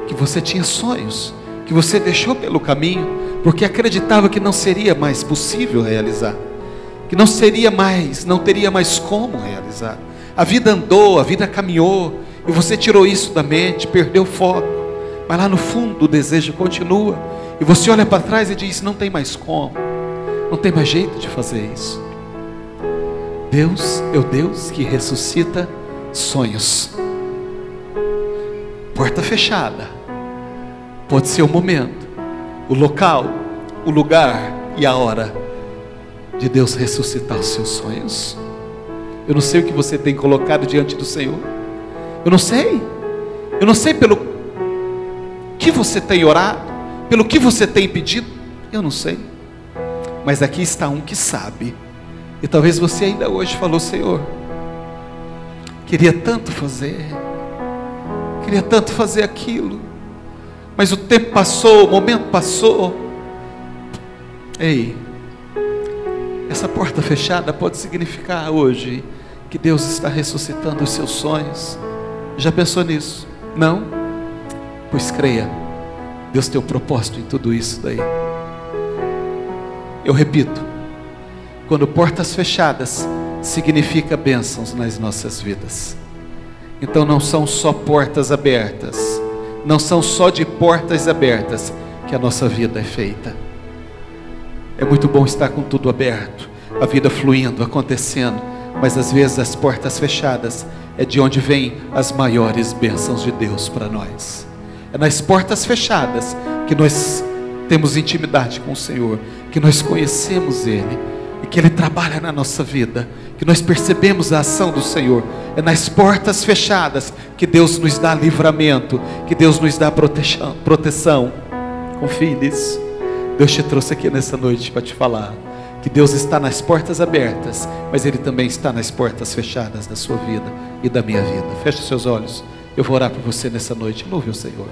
que você tinha sonhos que você deixou pelo caminho, porque acreditava que não seria mais possível realizar, que não teria mais como realizar. A vida andou, a vida caminhou, e você tirou isso da mente, perdeu o foco, mas lá no fundo o desejo continua, e você olha para trás e diz: não tem mais como, não tem mais jeito de fazer isso. Deus é o Deus que ressuscita sonhos. Porta fechada pode ser o momento, o local, o lugar e a hora de Deus ressuscitar os seus sonhos. Eu não sei o que você tem colocado diante do Senhor. Eu não sei pelo que você tem orado, pelo que você tem pedido. Eu não sei, mas aqui está um que sabe. E talvez você ainda hoje falou: Senhor, queria tanto fazer aquilo, mas o tempo passou, o momento passou. Ei, essa porta fechada pode significar hoje que Deus está ressuscitando os seus sonhos. Já pensou nisso? Não? Pois creia, Deus tem um propósito em tudo isso daí. Eu repito, quando portas fechadas significa bênçãos nas nossas vidas. Então não são só portas abertas, não são só de portas abertas que a nossa vida é feita. É muito bom estar com tudo aberto, a vida fluindo, acontecendo, mas às vezes as portas fechadas é de onde vêm as maiores bênçãos de Deus para nós. É nas portas fechadas que nós temos intimidade com o Senhor, que nós conhecemos Ele, e que Ele trabalha na nossa vida, que nós percebemos a ação do Senhor. É nas portas fechadas que Deus nos dá livramento, que Deus nos dá proteção. Confie nisso. Deus te trouxe aqui nessa noite para te falar que Deus está nas portas abertas, mas Ele também está nas portas fechadas da sua vida e da minha vida. Feche seus olhos, eu vou orar por você nessa noite. Louve o Senhor.